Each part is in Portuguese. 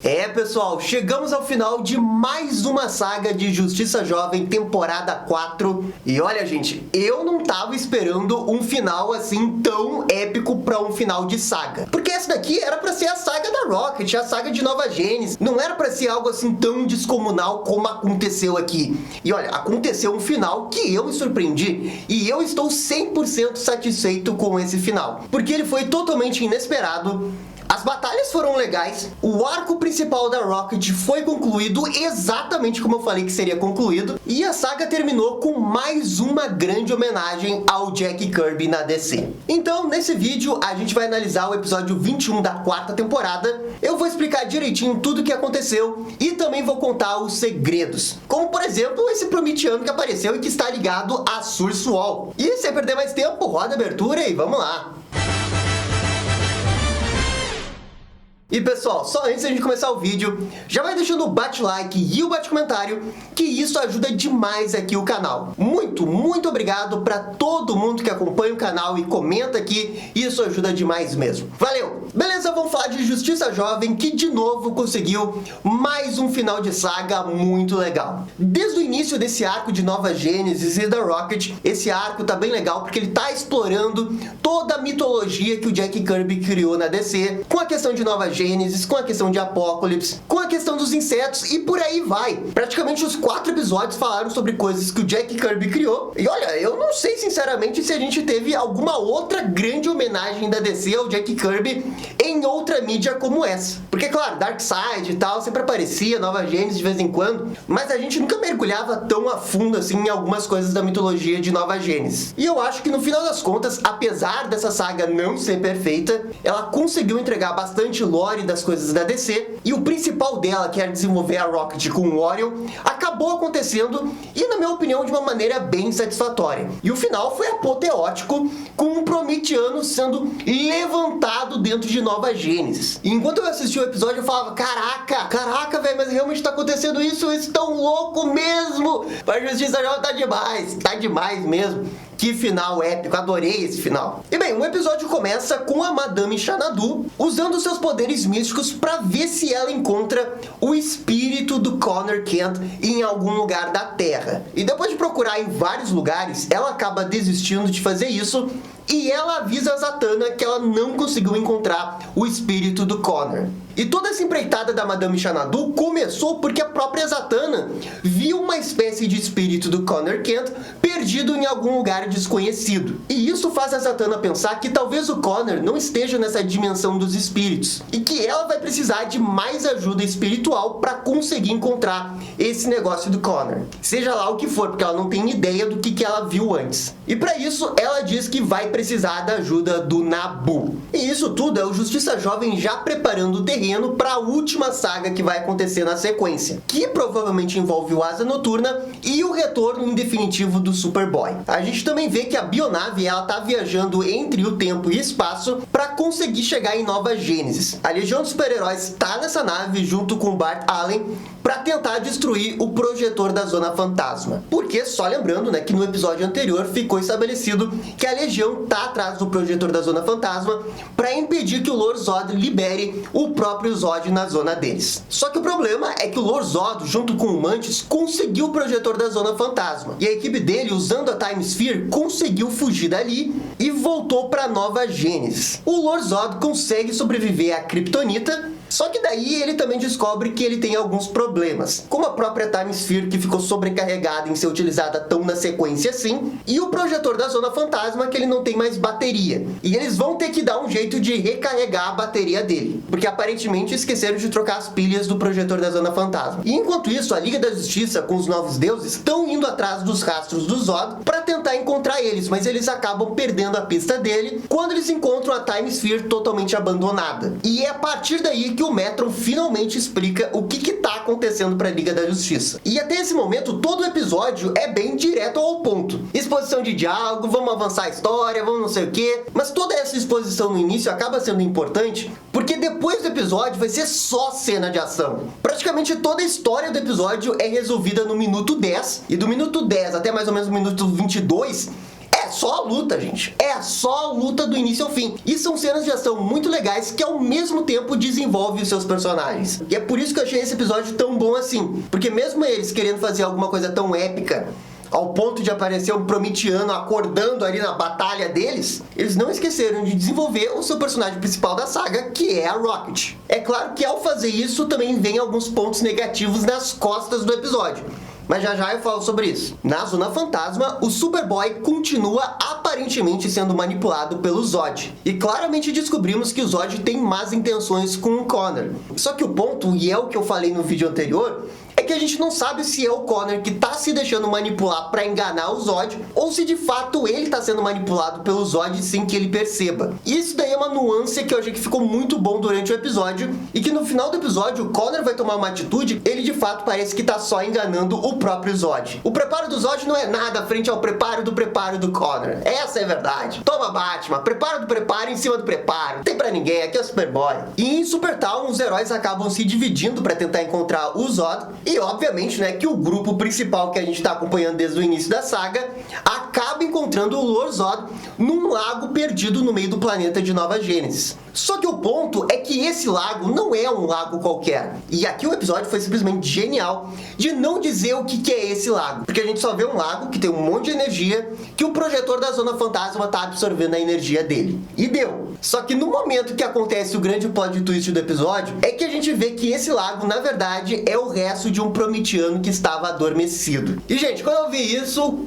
Pessoal, chegamos ao final de mais uma saga de Justiça Jovem, temporada 4. E olha, gente, eu não tava esperando um final assim tão épico pra um final de saga. Porque essa daqui era pra ser a saga da Rocket, a saga de Nova Genesis. Não era pra ser algo assim tão descomunal como aconteceu aqui. E olha, aconteceu um final que eu me surpreendi e eu estou 100% satisfeito com esse final. Porque ele foi totalmente inesperado. As batalhas foram legais, o arco principal da Rocket foi concluído exatamente como eu falei que seria concluído, e a saga terminou com mais uma grande homenagem ao Jack Kirby na DC. Então, nesse vídeo, a gente vai analisar o episódio 21 da quarta temporada, eu vou explicar direitinho tudo o que aconteceu e também vou contar os segredos, como por exemplo, esse Prometiano que apareceu e que está ligado a Source Wall. E sem perder mais tempo, roda a abertura e vamos lá! E pessoal, só antes da gente começar o vídeo, já vai deixando o bate-like e o bate-comentário, que isso ajuda demais aqui o canal. Muito obrigado para todo mundo que acompanha o canal e comenta aqui, isso ajuda demais mesmo. Valeu! Beleza, vamos falar de Justiça Jovem, que de novo conseguiu mais um final de saga muito legal. Desde o início desse arco de Nova Genesis e da Rocket, esse arco tá bem legal porque ele tá explorando toda a mitologia que o Jack Kirby criou na DC, com a questão de Nova Gênesis, com a questão de Apocalipse, com a questão dos insetos e por aí vai. Praticamente os 4 episódios falaram sobre coisas que o Jack Kirby criou. E olha, eu não sei sinceramente se a gente teve alguma outra grande homenagem da DC ao Jack Kirby em outra mídia como essa. Porque claro, Darkseid e tal sempre aparecia, Nova Gênesis de vez em quando, mas a gente nunca mergulhava tão a fundo assim em algumas coisas da mitologia de Nova Gênesis. E eu acho que no final das contas, apesar dessa saga não ser perfeita, ela conseguiu entregar bastante lore das coisas da DC, e o principal dela, que era desenvolver a Rocket com o Orion, acabou acontecendo e, na minha opinião, de uma maneira bem satisfatória. E o final foi apoteótico, com um Prometiano sendo levantado dentro de Nova Gênesis. E enquanto eu assistia o episódio, eu falava, caraca, velho, mas realmente tá acontecendo isso, eles estão louco mesmo! A Justiça Jovem tá demais mesmo. Que final épico, adorei esse final. E bem, o episódio começa com a Madame Xanadu usando seus poderes místicos para ver se ela encontra o espírito do Connor Kent em algum lugar da Terra. E depois de procurar em vários lugares, ela acaba desistindo de fazer isso e ela avisa a Zatanna que ela não conseguiu encontrar o espírito do Connor. E toda essa empreitada da Madame Xanadu começou porque a própria Zatanna viu uma espécie de espírito do Connor Kent perdido em algum lugar desconhecido. E isso faz a Zatanna pensar que talvez o Connor não esteja nessa dimensão dos espíritos e que ela vai precisar de mais ajuda espiritual para conseguir encontrar esse negócio do Connor. Seja lá o que for, porque ela não tem ideia do que ela viu antes. E para isso, ela diz que vai precisar da ajuda do Nabu. E isso tudo é o Justiça Jovem já preparando o terreno para a última saga que vai acontecer na sequência, que provavelmente envolve o Asa Noturna e o retorno em definitivo do Superboy. A gente também vê que a Bionave ela tá viajando entre o tempo e espaço para conseguir chegar em Nova Gênesis. A Legião dos Super-Heróis está nessa nave junto com Bart Allen para tentar destruir o projetor da Zona Fantasma. Porque, só lembrando, né, que no episódio anterior ficou estabelecido que a Legião tá atrás do projetor da Zona Fantasma para impedir que o Lord Zod libere o próprio Zod na zona deles. Só que o problema é que o Lord Zod, junto com o Mantis, conseguiu o projetor da Zona Fantasma. E a equipe dele, usando a Time Sphere, conseguiu fugir dali e voltou para Nova Gênesis. O Lord Zod consegue sobreviver à Kryptonita, só que daí ele também descobre que ele tem alguns problemas, como a própria Time Sphere que ficou sobrecarregada em ser utilizada tão na sequência assim, e o projetor da Zona Fantasma que ele não tem mais bateria. E eles vão ter que dar um jeito de recarregar a bateria dele, porque aparentemente esqueceram de trocar as pilhas do projetor da Zona Fantasma. E enquanto isso, a Liga da Justiça com os Novos Deuses estão indo atrás dos rastros do Zod para tentar encontrar eles, mas eles acabam perdendo a pista dele quando eles encontram a Time Sphere totalmente abandonada. E é a partir daí que o Metron finalmente explica o que tá acontecendo para a Liga da Justiça. E até esse momento, todo o episódio é bem direto ao ponto. Exposição de diálogo, vamos avançar a história, vamos não sei o quê. Mas toda essa exposição no início acaba sendo importante porque depois do episódio vai ser só cena de ação. Praticamente toda a história do episódio é resolvida no minuto 10 e do minuto 10 até mais ou menos o minuto 22 é só a luta, gente. É só a luta do início ao fim. E são cenas de ação muito legais que ao mesmo tempo desenvolvem os seus personagens. E é por isso que eu achei esse episódio tão bom assim. Porque mesmo eles querendo fazer alguma coisa tão épica, ao ponto de aparecer um Prometiano acordando ali na batalha deles, eles não esqueceram de desenvolver o seu personagem principal da saga, que é a Rocket. É claro que ao fazer isso também vem alguns pontos negativos nas costas do episódio, mas já já eu falo sobre isso. Na Zona Fantasma, o Superboy continua aparentemente sendo manipulado pelo Zod. E claramente descobrimos que o Zod tem más intenções com o Connor. Só que o ponto, e é o que eu falei no vídeo anterior, é que a gente não sabe se é o Connor que tá se deixando manipular pra enganar o Zod, ou se de fato ele tá sendo manipulado pelo Zod sem que ele perceba. E isso daí é uma nuance que eu achei que ficou muito bom durante o episódio, e que no final do episódio o Connor vai tomar uma atitude, ele de fato parece que tá só enganando o próprio Zod. O preparo do Zod não é nada frente ao preparo do Connor. Essa é a verdade. Toma, Batman, preparo do preparo em cima do preparo. Não tem pra ninguém, aqui é o Superboy. E em Super Town, os heróis acabam se dividindo pra tentar encontrar o Zod, e obviamente, né, que o grupo principal que a gente tá acompanhando desde o início da saga acaba encontrando o Lord Zod num lago perdido no meio do planeta de Nova Gênesis. Só que o ponto é que esse lago não é um lago qualquer. E aqui o episódio foi simplesmente genial de não dizer o que é esse lago. Porque a gente só vê um lago que tem um monte de energia, que o projetor da Zona Fantasma tá absorvendo a energia dele. E deu. Só que no momento que acontece o grande plot twist do episódio, é que a gente vê que esse lago, na verdade, é o resto de um Prometiano que estava adormecido. E, gente, quando eu vi isso...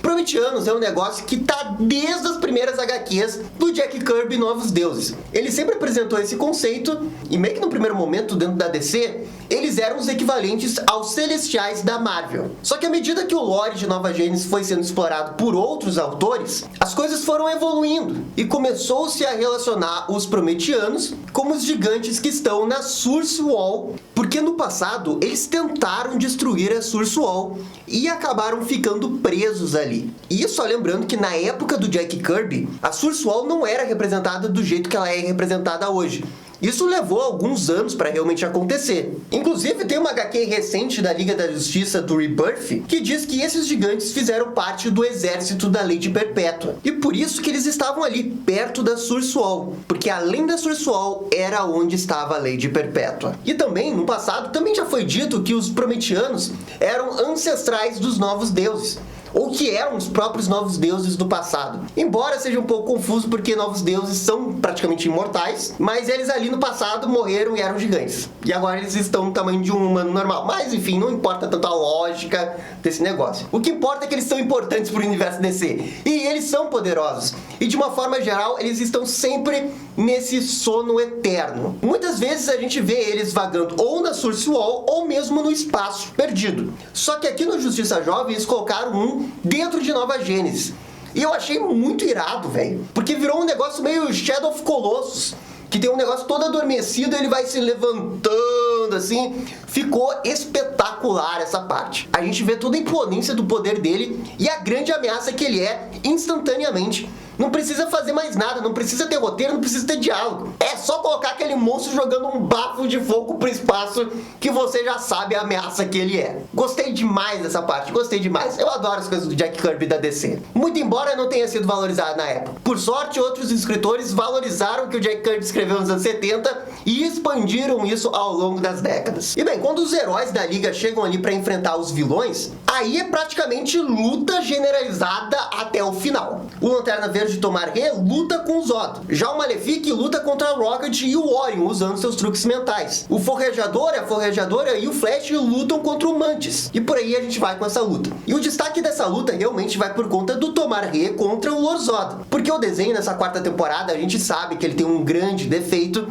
Prometianos é um negócio que tá desde as primeiras HQs do Jack Kirby Novos Deuses. Ele sempre apresentou esse conceito, e meio que no primeiro momento, dentro da DC, eles eram os equivalentes aos Celestiais da Marvel. Só que à medida que o lore de Nova Gênesis foi sendo explorado por outros autores, as coisas foram evoluindo, e começou-se a relacionar os Prometianos como os gigantes que estão na Source Wall, porque no passado eles tentaram destruir a Source Wall e acabaram ficando presos ali. E só lembrando que na época do Jack Kirby, a Source Wall não era representada do jeito que ela é representada hoje. Isso levou alguns anos para realmente acontecer. Inclusive, tem uma HQ recente da Liga da Justiça do Rebirth que diz que esses gigantes fizeram parte do exército da Lady Perpétua. E por isso que eles estavam ali, perto da Source Wall. Porque além da Source Wall, era onde estava a Lady Perpétua. E também, no passado, também já foi dito que os Prometianos eram ancestrais dos Novos Deuses, ou que eram os próprios Novos Deuses do passado. Embora seja um pouco confuso, porque Novos Deuses são praticamente imortais, mas eles ali no passado morreram e eram gigantes. E agora eles estão no tamanho de um humano normal. Mas enfim, não importa tanto a lógica desse negócio. O que importa é que eles são importantes para o universo DC. E eles são poderosos. E de uma forma geral, eles estão sempre nesse sono eterno. Muitas vezes a gente vê eles vagando ou na Source Wall, ou mesmo no espaço perdido. Só que aqui no Justiça Jovem eles colocaram um dentro de Nova Gênesis. E eu achei muito irado, velho. Porque virou um negócio meio Shadow of Colossus, que tem um negócio todo adormecido, ele vai se levantando assim. Ficou espetacular essa parte. A gente vê toda a imponência do poder dele e a grande ameaça que ele é instantaneamente. Não precisa fazer mais nada, não precisa ter roteiro, não precisa ter diálogo. É só colocar aquele monstro jogando um bafo de fogo pro espaço que você já sabe a ameaça que ele é. Gostei demais dessa parte, gostei demais. Eu adoro as coisas do Jack Kirby da DC. Muito embora não tenha sido valorizado na época. Por sorte, outros escritores valorizaram o que o Jack Kirby escreveu nos anos 70 e expandiram isso ao longo das décadas. E bem, quando os heróis da Liga chegam ali pra enfrentar os vilões, aí é praticamente luta generalizada até o final. O Lanterna Verde de Tomar-Re luta com o Zod. Já o Malefic luta contra a Rocket e o Orion, usando seus truques mentais. O Forrejador, a Forrejadora e o Flash lutam contra o Mantis. E por aí a gente vai com essa luta. E o destaque dessa luta realmente vai por conta do Tomar-Re contra o Lord Zod. Porque o desenho nessa quarta temporada, a gente sabe que ele tem um grande defeito,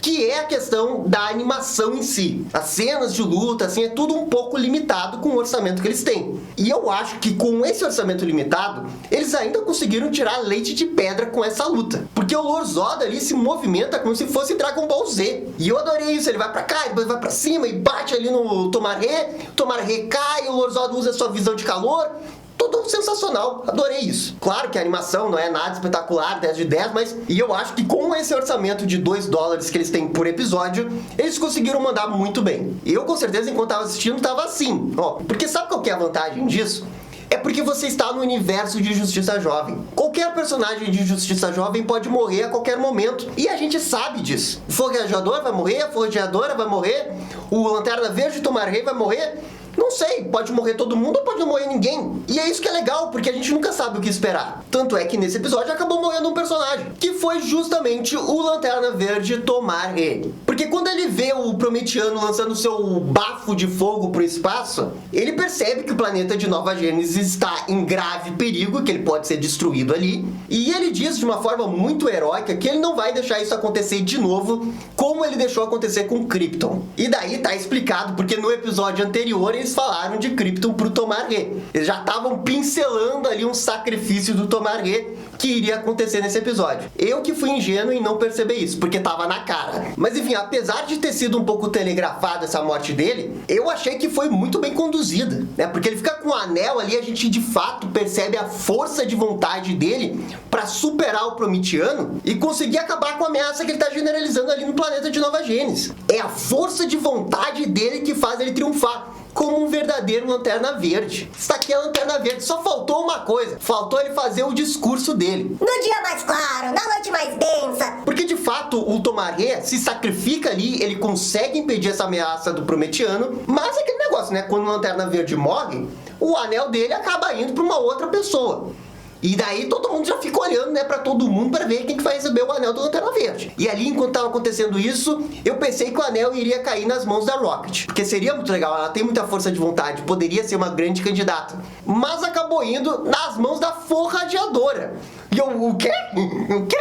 que é a questão da animação em si. As cenas de luta, assim, é tudo um pouco limitado com o orçamento que eles têm. E eu acho que com esse orçamento limitado, eles ainda conseguiram tirar leite de pedra com essa luta. Porque o Lord Zod ali se movimenta como se fosse Dragon Ball Z. E eu adorei isso, ele vai pra cá, depois vai pra cima e bate ali no Tomar-Re, Tomar-Re cai, o Lord Zod usa sua visão de calor. Tudo sensacional, adorei isso. Claro que a animação não é nada espetacular, 10 de 10, mas e eu acho que com esse orçamento de $2 que eles têm por episódio, eles conseguiram mandar muito bem. Eu, com certeza, enquanto tava assistindo, tava assim, ó. Porque sabe qual que é a vantagem disso? É porque você está no universo de Justiça Jovem. Qualquer personagem de Justiça Jovem pode morrer a qualquer momento, e a gente sabe disso. O Forjador vai morrer, a Forjadora vai morrer, o Lanterna Verde, Tomar Rei vai morrer. Não sei, pode morrer todo mundo ou pode não morrer ninguém. E é isso que é legal, porque a gente nunca sabe o que esperar. Tanto é que nesse episódio acabou morrendo um personagem, que foi justamente o Lanterna Verde Tomar Rei. Porque quando ele vê o Prometiano lançando seu bafo de fogo pro espaço, ele percebe que o planeta de Nova Gênesis está em grave perigo, que ele pode ser destruído ali. E ele diz de uma forma muito heróica que ele não vai deixar isso acontecer de novo, como ele deixou acontecer com Krypton. E daí tá explicado porque no episódio anterior eles falaram de Krypton pro Tomar Rei. Eles já estavam pincelando ali um sacrifício do Tomar Rei que iria acontecer nesse episódio. Eu que fui ingênuo em não perceber isso, porque tava na cara. Mas enfim, apesar de ter sido um pouco telegrafada essa morte dele, eu achei que foi muito bem conduzida, né? Porque ele fica com o anel ali, a gente de fato percebe a força de vontade dele pra superar o Prometiano e conseguir acabar com a ameaça que ele tá generalizando ali no planeta de Nova Gênesis. É a força de vontade dele que faz ele triunfar como um verdadeiro Lanterna Verde. Está aqui a Lanterna Verde. Só faltou uma coisa. Faltou ele fazer o discurso dele. No dia mais claro, na noite mais densa. Porque, de fato, o Tomar Rei se sacrifica ali, ele consegue impedir essa ameaça do Prometiano, mas é aquele negócio, né? Quando o Lanterna Verde morre, o anel dele acaba indo para uma outra pessoa. E daí todo mundo já fica olhando, né, pra todo mundo pra ver quem que vai receber o anel do Lanterna Verde. E ali, enquanto tava acontecendo isso, eu pensei que o anel iria cair nas mãos da Rocket. Porque seria muito legal, ela tem muita força de vontade, poderia ser uma grande candidata. Mas acabou indo nas mãos da Forrageadora. E eu, o quê? O quê?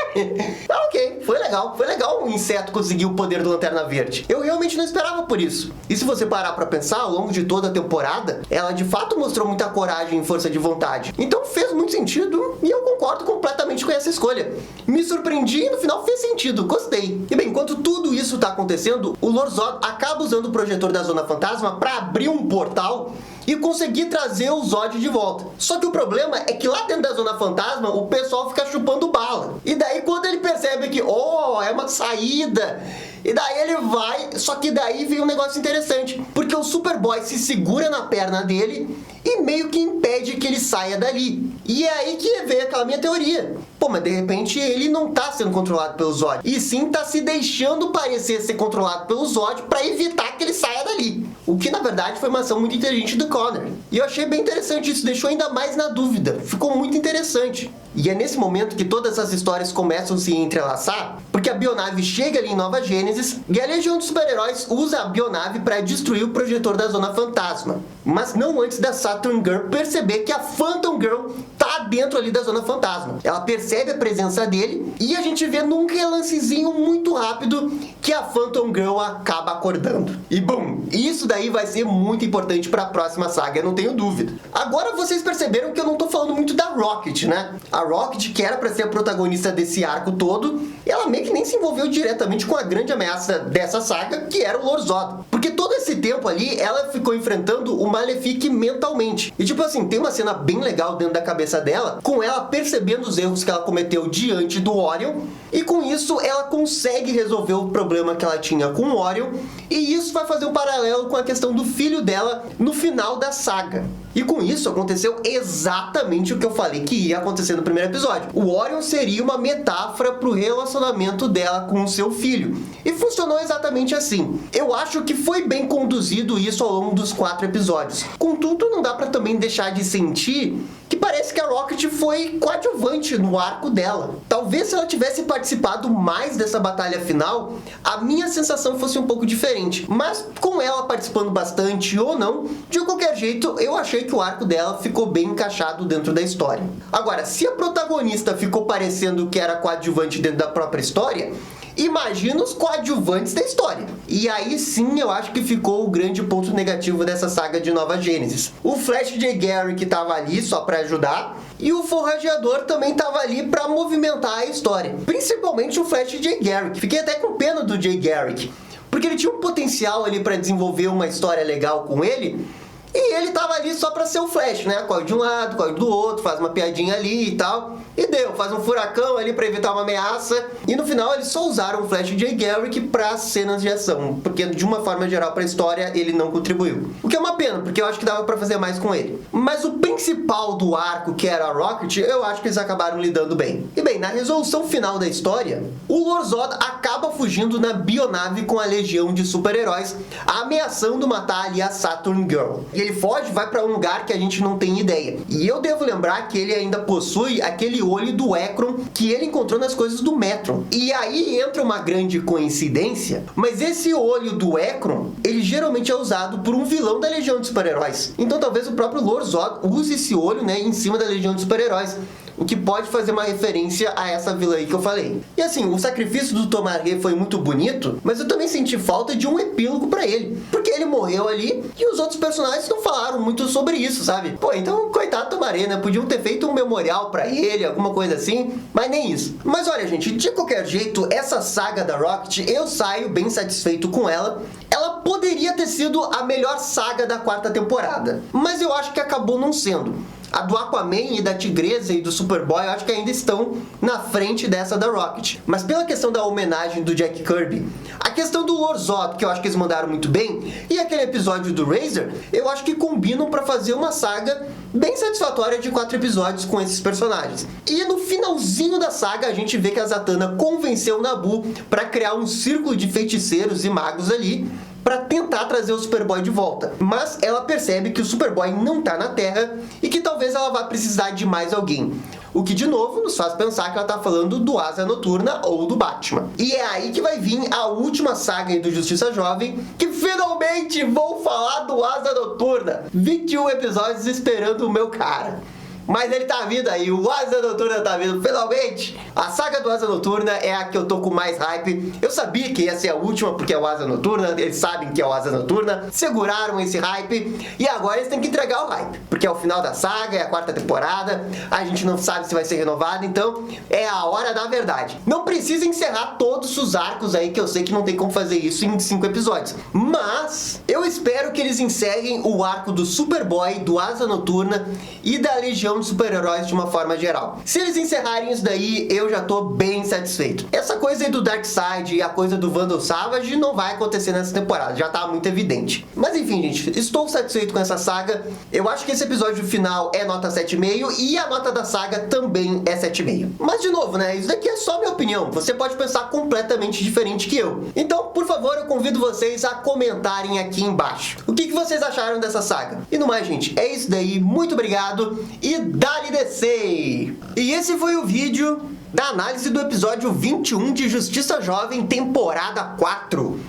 Ah, ok, foi legal o inseto conseguir o poder do Lanterna Verde. Eu realmente não esperava por isso. E se você parar pra pensar, ao longo de toda a temporada, ela de fato mostrou muita coragem e força de vontade. Então fez muito sentido e eu concordo completamente com essa escolha. Me surpreendi e no final fez sentido, gostei. E bem, enquanto tudo isso tá acontecendo, o Lord Zod acaba usando o projetor da Zona Fantasma pra abrir um portal e conseguir trazer o Zod de volta. Só que o problema é que lá dentro da Zona Fantasma o pessoal fica chupando bala. E daí quando ele percebe que, é uma saída, e daí ele vai, só que daí vem um negócio interessante, porque o Superboy se segura na perna dele e meio que impede que ele saia dali. E é aí que veio aquela minha teoria. Pô, mas de repente ele não tá sendo controlado pelo Zod, e sim tá se deixando parecer ser controlado pelo Zod pra evitar que ele saia dali. O que na verdade foi uma ação muito inteligente do Connor. E eu achei bem interessante isso, deixou ainda mais na dúvida. Ficou muito interessante. E é nesse momento que todas as histórias começam a se entrelaçar, porque a Bionave chega ali em Nova Gênesis e a Legião dos Super-Heróis usa a Bionave para destruir o projetor da Zona Fantasma. Mas não antes da Saturn Girl perceber que a Phantom Girl tá dentro ali da Zona Fantasma. Ela percebe a presença dele e a gente vê num relancezinho muito rápido que a Phantom Girl acaba acordando. E bum! Isso daí vai ser muito importante para a próxima saga, eu não tenho dúvida. Agora vocês perceberam que eu não tô falando muito da Rocket, né? A Rocket, que era para ser a protagonista desse arco todo, ela meio que nem se envolveu diretamente com a grande ameaça dessa saga, que era o Lord Zod. Porque todo esse tempo ali, ela ficou enfrentando o Malefic mentalmente. E tipo assim, tem uma cena bem legal dentro da cabeça dela, com ela percebendo os erros que ela cometeu diante do Orion, e com isso ela consegue resolver o problema que ela tinha com o Orion, e isso vai fazer um paralelo com a questão do filho dela no final da saga. E com isso aconteceu exatamente o que eu falei que ia acontecer no primeiro episódio. O Orion seria uma metáfora para o relacionamento dela com o seu filho. E funcionou exatamente assim. Eu acho que foi bem conduzido isso ao longo dos 4 episódios. Contudo, não dá para também deixar de sentir que parece que a Rocket foi coadjuvante no arco dela. Talvez se ela tivesse participado mais dessa batalha final, a minha sensação fosse um pouco diferente. Mas com ela participando bastante ou não, de qualquer jeito, eu achei que o arco dela ficou bem encaixado dentro da história. Agora, se a protagonista ficou parecendo que era coadjuvante dentro da própria história, imagina os coadjuvantes da história. E aí sim eu acho que ficou o grande ponto negativo dessa saga de Nova Gênesis. O Flash J. Garrick tava ali só pra ajudar, e o Forrageador também tava ali pra movimentar a história. Principalmente o Flash J. Garrick. Fiquei até com pena do J. Garrick, porque ele tinha um potencial ali pra desenvolver uma história legal com ele, E ele tava ali só pra ser o Flash, né? Corre de um lado, corre do outro, faz uma piadinha ali e tal. E deu, faz um furacão ali pra evitar uma ameaça. E no final eles só usaram o Flash J. Garrick pra cenas de ação, porque de uma forma geral pra história ele não contribuiu. O que é uma pena, porque eu acho que dava pra fazer mais com ele. Mas o principal do arco, que era a Rocket, eu acho que eles acabaram lidando bem. E bem, na resolução final da história, o Lord-Zod acaba fugindo na bionave com a legião de super-heróis, ameaçando matar ali a Saturn Girl. E ele foge, vai pra um lugar que a gente não tem ideia. E eu devo lembrar que ele ainda possui aquele olho do Ekron que ele encontrou nas coisas do Metron. E aí entra uma grande coincidência, mas esse olho do Ekron, ele geralmente é usado por um vilão da legião de super-heróis. Então talvez o próprio Lord-Zod use esse olho, né, em cima da legião de super-heróis, o que pode fazer uma referência a essa vilã aí que eu falei. E assim, o sacrifício do Tomaré foi muito bonito, mas eu também senti falta de um epílogo pra ele, porque ele morreu ali e os outros personagens não falaram muito sobre isso, sabe? Pô, então, coitado do Tomaré, né? Podiam ter feito um memorial pra ele, alguma coisa assim, mas nem isso. Mas olha, gente, de qualquer jeito, essa saga da Rocket, eu saio bem satisfeito com ela. Ela poderia ter sido a melhor saga da 4ª temporada, mas eu acho que acabou não sendo. A do Aquaman e da Tigresa e do Superboy eu acho que ainda estão na frente dessa da Rocket. Mas pela questão da homenagem do Jack Kirby, a questão do Lord-Zod, que eu acho que eles mandaram muito bem, e aquele episódio do Razor, eu acho que combinam pra fazer uma saga bem satisfatória de 4 episódios com esses personagens. E no finalzinho da saga a gente vê que a Zatanna convenceu o Nabu pra criar um círculo de feiticeiros e magos ali, para tentar trazer o Superboy de volta. Mas ela percebe que o Superboy não tá na Terra e que talvez ela vá precisar de mais alguém. O que, de novo, nos faz pensar que ela tá falando do Asa Noturna ou do Batman. E é aí que vai vir a última saga aí do Justiça Jovem, que finalmente vou falar do Asa Noturna. 21 episódios esperando o meu cara. Mas ele tá vindo aí, o Asa Noturna tá vindo, finalmente! A saga do Asa Noturna é a que eu tô com mais hype. Eu sabia que ia ser a última, porque é o Asa Noturna, eles sabem que é o Asa Noturna, seguraram esse hype, e agora eles têm que entregar o hype. Porque é o final da saga, é a 4ª temporada, a gente não sabe se vai ser renovado, então é a hora da verdade. Não precisa encerrar todos os arcos aí, que eu sei que não tem como fazer isso em 5 episódios. Mas eu espero que eles encerrem o arco do Superboy, do Asa Noturna e da Legião de super-heróis de uma forma geral. Se eles encerrarem isso daí, eu já tô bem satisfeito. Essa coisa aí do Darkseid e a coisa do Vandal Savage não vai acontecer nessa temporada, já tá muito evidente. Mas enfim, gente, estou satisfeito com essa saga. Eu acho que esse episódio final é nota 7,5 e a nota da saga também é 7,5. Mas de novo, né, isso daqui é só minha opinião. Você pode pensar completamente diferente que eu. Então, por favor, eu convido vocês a comentarem aqui embaixo. O que vocês acharam dessa saga? E no mais, gente, é isso daí. Muito obrigado e dá-lhe descer! E esse foi o vídeo da análise do episódio 21 de Justiça Jovem, temporada 4.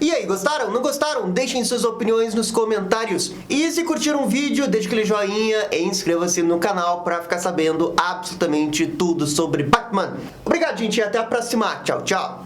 E aí, gostaram? Não gostaram? Deixem suas opiniões nos comentários. E se curtiram o vídeo, deixe aquele joinha e inscreva-se no canal para ficar sabendo absolutamente tudo sobre Batman. Obrigado, gente, e até a próxima. Tchau, tchau!